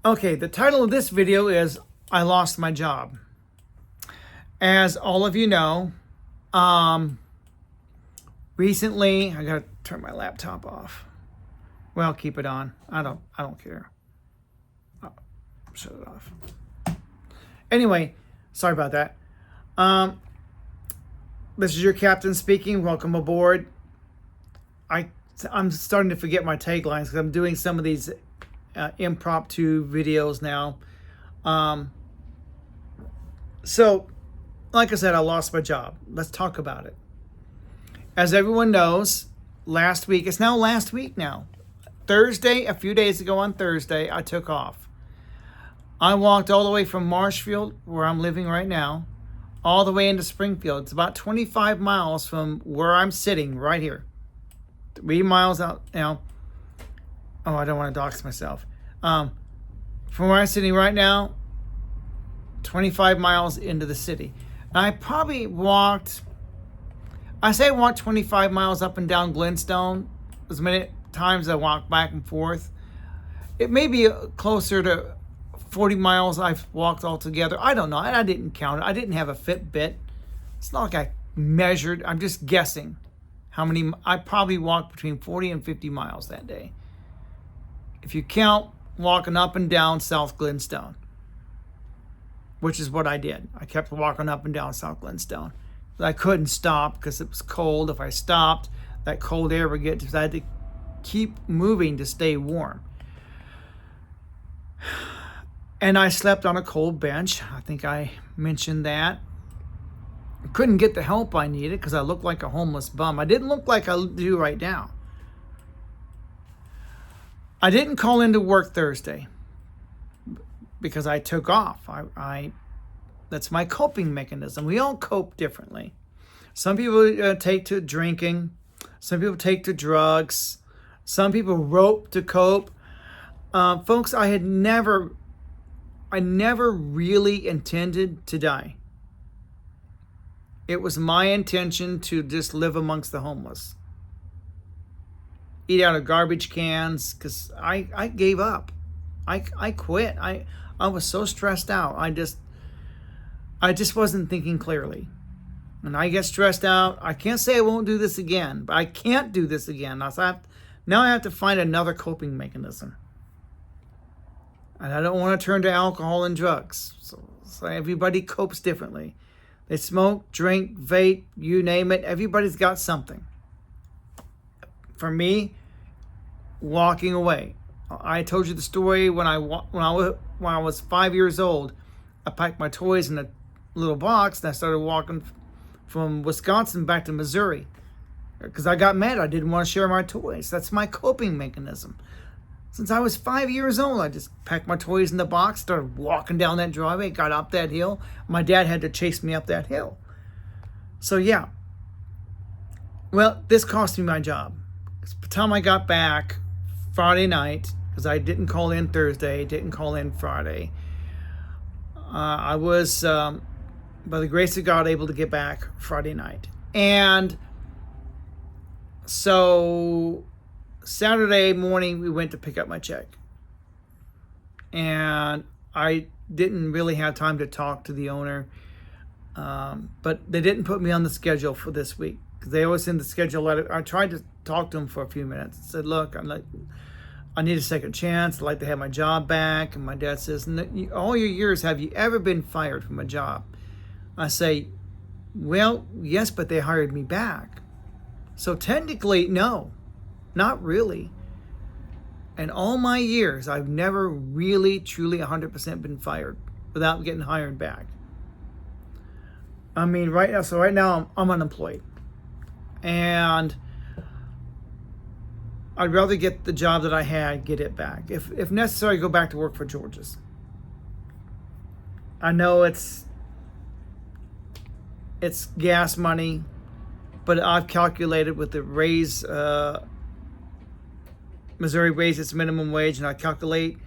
Okay, the title of this video is I Lost My Job. As all of you know, recently, I gotta turn my laptop off. Well, keep it on. I don't care. Oh, shut it off. Anyway, sorry about that. This is your captain speaking. Welcome aboard. I'm starting to forget my taglines because I'm doing some of these impromptu videos now. So, like I said, I lost my job. Let's talk about it. As everyone knows, last week, it's now last week now. Thursday, a few days ago on Thursday, I took off. I walked all the way from Marshfield, where I'm living right now, all the way into Springfield. It's about 25 miles from where I'm sitting right here. 3 miles out now. Oh, I don't want to dox myself. From where I'm sitting right now, 25 miles into the city. I probably walked, I say I walked 25 miles up and down Glenstone. As many times I walked back and forth. It may be closer to 40 miles I've walked altogether. I don't know. I didn't count it. I didn't have a Fitbit. It's not like I measured. I'm just guessing how many. I probably walked between 40 and 50 miles that day, if you count walking up and down South Glenstone, which is what I did. I kept walking up and down South Glenstone. I couldn't stop because it was cold. If I stopped, that cold air would get, so I had to keep moving to stay warm. And I slept on a cold bench. I think I mentioned that. I couldn't get the help I needed because I looked like a homeless bum. I didn't look like I do right now. I didn't call into work Thursday because I took off. That's my coping mechanism. We all cope differently. Some people take to drinking. Some people take to drugs. Some people rope to cope. Folks, I never really intended to die. It was my intention to just live amongst the homeless. Eat out of garbage cans, because I gave up. I quit. I was so stressed out. I just wasn't thinking clearly. And I get stressed out. I can't say I won't do this again, but I can't do this again. Now I have to find another coping mechanism. And I don't want to turn to alcohol and drugs. So everybody copes differently. They smoke, drink, vape, you name it. Everybody's got something. For me, walking away. I told you the story when I was 5 years old. I packed my toys in a little box and I started walking from Wisconsin back to Missouri because I got mad. I didn't want to share my toys. That's my coping mechanism. Since I was 5 years old, I just packed my toys in the box, started walking down that driveway, got up that hill. My dad had to chase me up that hill. So yeah. Well, this cost me my job. By the time I got back Friday night, because I didn't call in Thursday, didn't call in Friday, I was, by the grace of God, able to get back Friday night. And so Saturday morning, we went to pick up my check. And I didn't really have time to talk to the owner. But they didn't put me on the schedule for this week. Because they always send the schedule letter. I tried to talk to them for a few minutes. I said, look, I need a second chance. I'd like to have my job back. And my dad says, all your years, have you ever been fired from a job? I say, well, yes, but they hired me back. So technically, no, not really. And all my years, I've never really, truly 100% been fired without getting hired back. I mean, right now I'm unemployed. And I'd rather get the job that I had, get it back. If necessary, go back to work for George's. I know it's gas money, but I've calculated with the raise, Missouri raised its minimum wage, and I calculate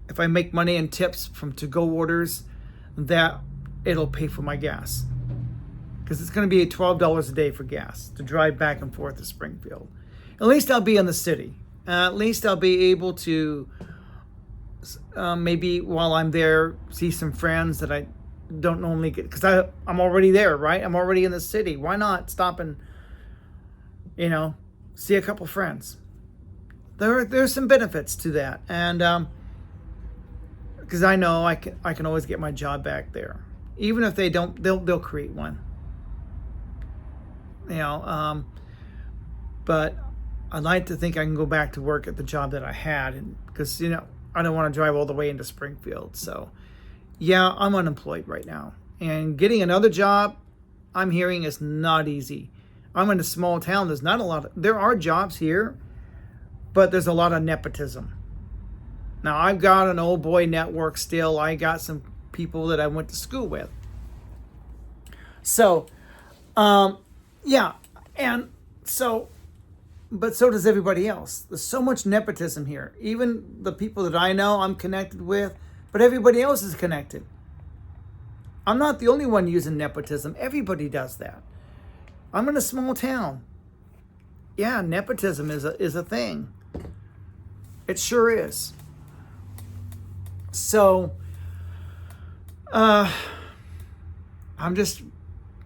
if I make money in tips from to-go orders, that it'll pay for my gas. Because it's going to be $12 a day for gas to drive back and forth to Springfield. At least I'll be in the city. At least I'll be able to maybe while I'm there, see some friends that I don't normally get, because I'm already there, right? I'm already in the city. Why not stop and, see a couple friends? There's some benefits to that, and because I know I can always get my job back there, even if they don't, they'll create one. But I'd like to think I can go back to work at the job that I had, and because I don't want to drive all the way into Springfield. So yeah, I'm unemployed right now, and getting another job, I'm hearing, is not easy. I'm in a small town. There's not a lot. There are jobs here, but there's a lot of nepotism. Now, I've got an old boy network still. I got some people that I went to school with. So, yeah, and so, but so does everybody else. There's so much nepotism here. Even the people that I know I'm connected with, but everybody else is connected. I'm not the only one using nepotism. Everybody does that. I'm in a small town. Yeah, nepotism is a thing. It sure is. So, I'm just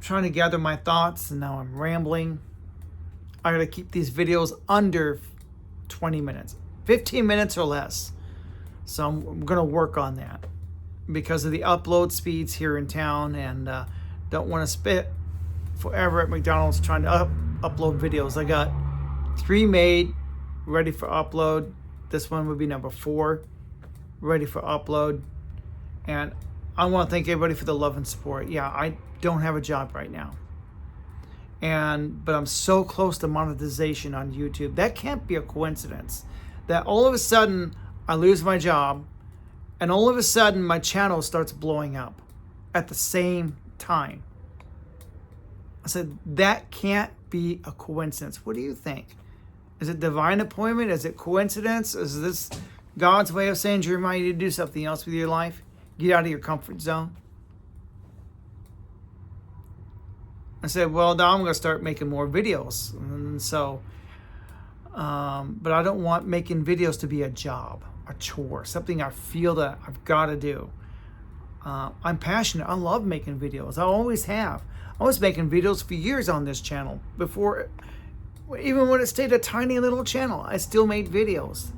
trying to gather my thoughts, and now I'm rambling. I gotta keep these videos under 20 minutes, 15 minutes or less. So I'm gonna work on that because of the upload speeds here in town, and don't want to spit forever at McDonald's trying to upload videos. I got 3 made, ready for upload. This one would be number 4, ready for upload. And I want to thank everybody for the love and support. Yeah, I don't have a job right now, but I'm so close to monetization on YouTube. That can't be a coincidence that all of a sudden I lose my job, and all of a sudden my channel starts blowing up at the same time. I said, that can't be a coincidence. What do you think? Is it divine appointment? Is it coincidence? Is this God's way of saying, Jeremiah, you need to do something else with your life? Get out of your comfort zone? I said, well, now I'm going to start making more videos. And so, but I don't want making videos to be a job, a chore, something I feel that I've got to do. I'm passionate. I love making videos. I always have. I was making videos for years on this channel. Before, even when it stayed a tiny little channel, I still made videos.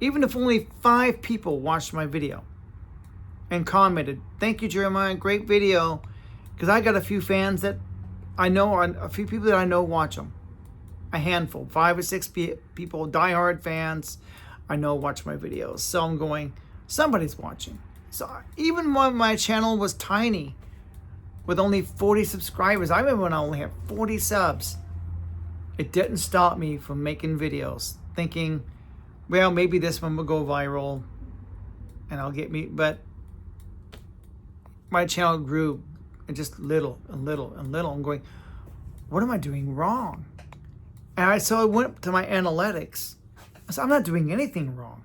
Even if only 5 people watched my video and commented, thank you, Jeremiah, great video. Because I got a few fans that I know, a few people that I know watch them. A handful, 5 or 6 people, diehard fans, I know watch my videos. So I'm going, somebody's watching. So even when my channel was tiny, with only 40 subscribers, I remember when I only had 40 subs, it didn't stop me from making videos, thinking, well, maybe this one will go viral and I'll get me, but my channel grew just little and little and little. I'm going, what am I doing wrong? And so I went to my analytics. I said, I'm not doing anything wrong.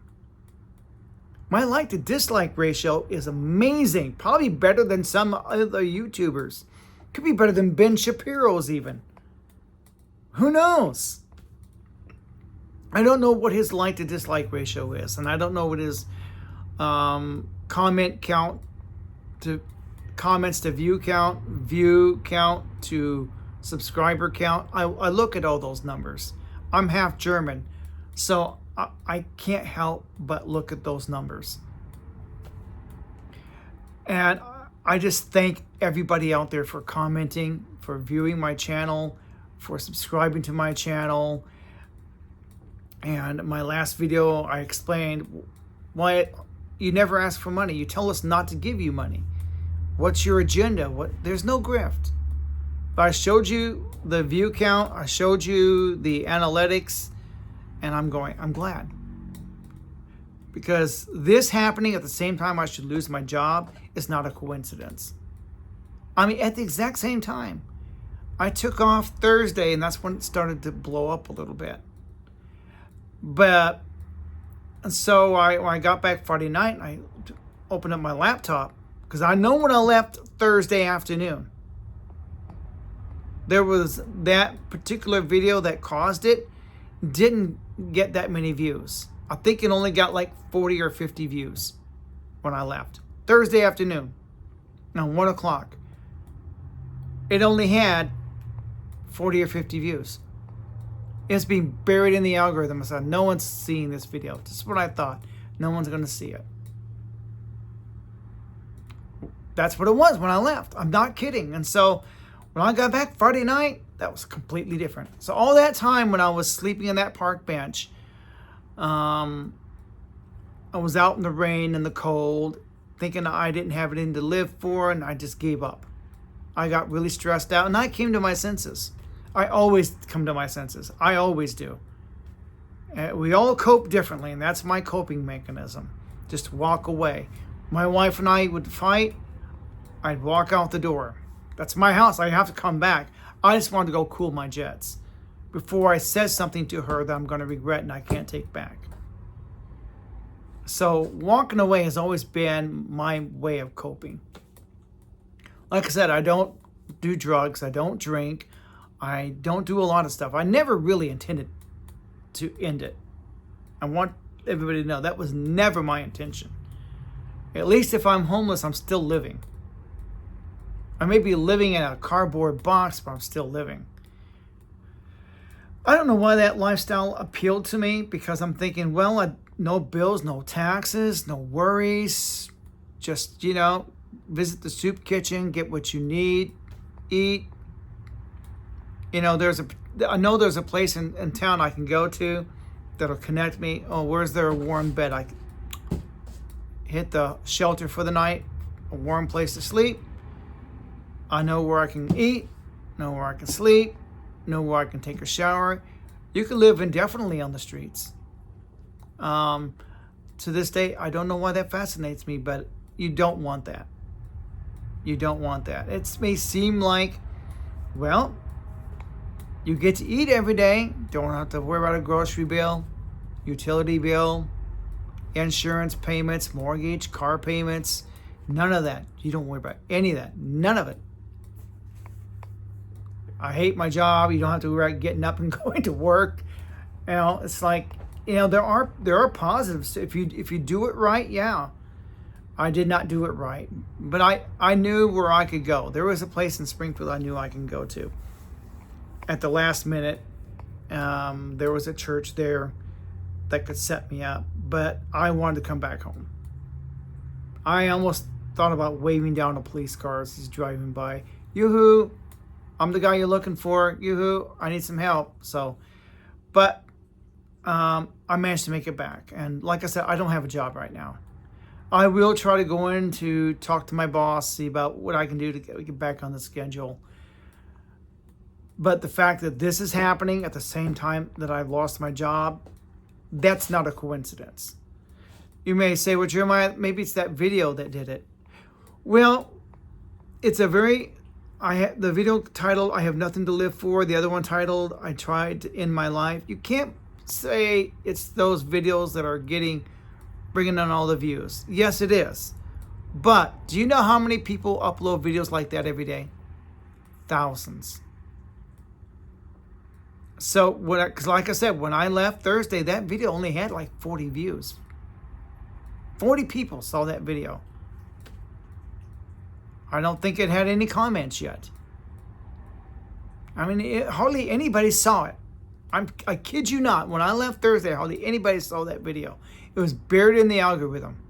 My like to dislike ratio is amazing. Probably better than some other YouTubers. Could be better than Ben Shapiro's even. Who knows? I don't know what his like to dislike ratio is. And I don't know what his comment count to comments to view count to subscriber count. I look at all those numbers. I'm half German, so I can't help but look at those numbers. And I just thank everybody out there for commenting, for viewing my channel, for subscribing to my channel. And my last video, I explained why you never ask for money. You tell us not to give you money. What's your agenda? There's no grift. But I showed you the view count. I showed you the analytics. And I'm glad. Because this happening at the same time I should lose my job is not a coincidence. I mean, at the exact same time. I took off Thursday, and that's when it started to blow up a little bit. But, and so when I got back Friday night, and I opened up my laptop, because I know when I left Thursday afternoon, there was that particular video that caused it didn't get that many views. I think it only got like 40 or 50 views when I left. Thursday afternoon, now 1 o'clock. It only had 40 or 50 views. It's being buried in the algorithm. I said, no one's seeing this video. This is what I thought. No one's going to see it. That's what it was when I left. I'm not kidding. And so when I got back Friday night, that was completely different. So all that time when I was sleeping in that park bench, I was out in the rain and the cold, thinking I didn't have anything to live for, and I just gave up. I got really stressed out, and I came to my senses. I always come to my senses. I always do. We all cope differently, and that's my coping mechanism. Just walk away. My wife and I would fight. I'd walk out the door. That's my house. I have to come back. I just wanted to go cool my jets before I said something to her that I'm going to regret and I can't take back. So walking away has always been my way of coping. Like I said, I don't do drugs. I don't drink. I don't do a lot of stuff. I never really intended to end it. I want everybody to know that was never my intention. At least if I'm homeless, I'm still living. I may be living in a cardboard box, but I'm still living. I don't know why that lifestyle appealed to me, because I'm thinking, well, no bills, no taxes, no worries. Just, visit the soup kitchen, get what you need, eat. I know there's a place in town I can go to that'll connect me. Oh, where's there a warm bed? I can hit the shelter for the night, a warm place to sleep. I know where I can eat, know where I can sleep, know where I can take a shower. You can live indefinitely on the streets. To this day, I don't know why that fascinates me, but you don't want that. You don't want that. It may seem like, well, you get to eat every day, don't have to worry about a grocery bill, utility bill, insurance payments, mortgage, car payments, none of that. You don't worry about any of that. None of it. I hate my job. You don't have to worry about getting up and going to work. It's like, there are positives. If you do it right, yeah. I did not do it right. But I knew where I could go. There was a place in Springfield I knew I can go to. At the last minute, there was a church there that could set me up, but I wanted to come back home. I almost thought about waving down a police car as he's driving by. Yoo-hoo, I'm the guy you're looking for. Yoo-hoo, I need some help. But I managed to make it back. And like I said, I don't have a job right now. I will try to go in to talk to my boss, see about what I can do to get back on the schedule. But the fact that this is happening at the same time that I've lost my job, that's not a coincidence. You may say, well, Jeremiah, maybe it's that video that did it. Well, it's the video titled, I Have Nothing to Live For. The other one titled, I Tried to End My Life. You can't say it's those videos that are bringing in all the views. Yes, it is. But do you know how many people upload videos like that every day? Thousands. So, because like I said, when I left Thursday, that video only had like 40 views. 40 people saw that video. I don't think it had any comments yet. I mean, hardly anybody saw it. I kid you not. When I left Thursday, hardly anybody saw that video. It was buried in the algorithm.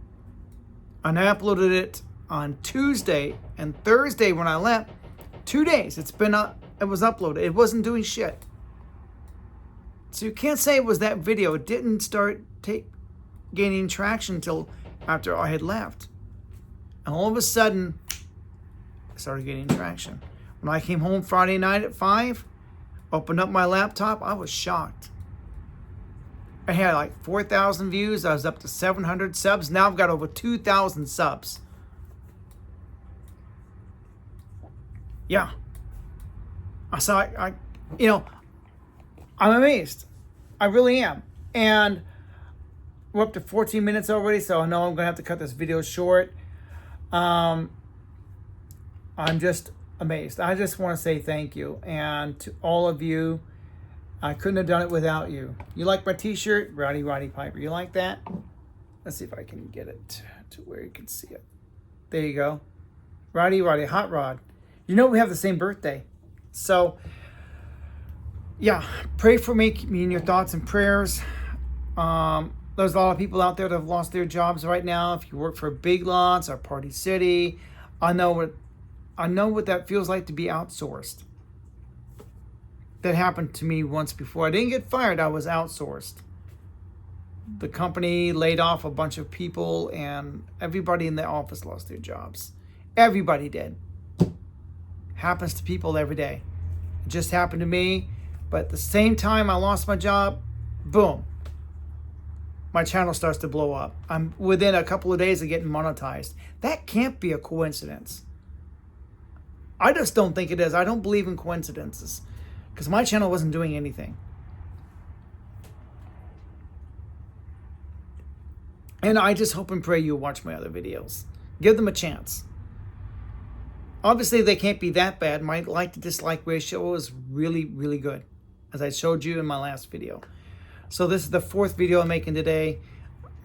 And I uploaded it on Tuesday and Thursday when I left. 2 days. It was uploaded. It wasn't doing shit. So you can't say it was that video. It didn't start gaining traction until after I had left. And all of a sudden, it started gaining traction. When I came home Friday night at 5, opened up my laptop, I was shocked. I had like 4,000 views. I was up to 700 subs. Now I've got over 2,000 subs. Yeah. I'm amazed. I really am. And we're up to 14 minutes already, so I know I'm going to have to cut this video short. I'm just amazed. I just want to say thank you. And to all of you I couldn't have done it without you. You like my t-shirt? Rowdy Roddy Piper. You like that? Let's see if I can get it to where you can see it. There you go. Roddy Roddy, Hot Rod. You know we have the same birthday. So, yeah, pray for me. Keep me in your thoughts and prayers. There's a lot of people out there that have lost their jobs right now. If you work for Big Lots or Party City, I know what that feels like to be outsourced. That happened to me once before. I didn't get fired. I was outsourced. The company laid off a bunch of people, and everybody in the office lost their jobs. Everybody did. Happens to people every day. It just happened to me. But at the same time I lost my job, boom, my channel starts to blow up. I'm within a couple of days of getting monetized. That can't be a coincidence. I just don't think it is. I don't believe in coincidences because my channel wasn't doing anything. And I just hope and pray you watch my other videos. Give them a chance. Obviously, they can't be that bad. My like to dislike ratio is really, really good, as I showed you in my last video. So this is the 4th video I'm making today.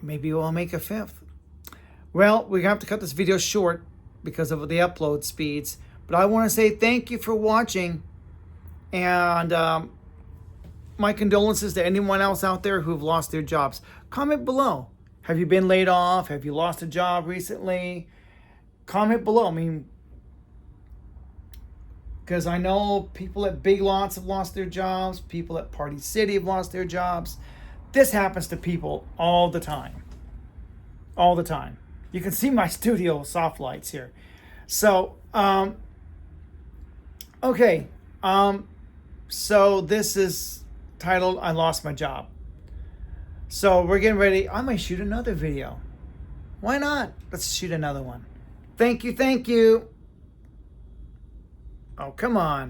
Maybe I'll make a 5th. Well, we have to cut this video short because of the upload speeds. But I want to say thank you for watching. And my condolences to anyone else out there who've lost their jobs. Comment below. Have you been laid off? Have you lost a job recently? Comment below. I mean, because I know people at Big Lots have lost their jobs. People at Party City have lost their jobs. This happens to people all the time. All the time. You can see my studio soft lights here. So, okay. So this is titled, I Lost My Job. So we're getting ready. I might shoot another video. Why not? Let's shoot another one. Thank you. Thank you. Oh, come on.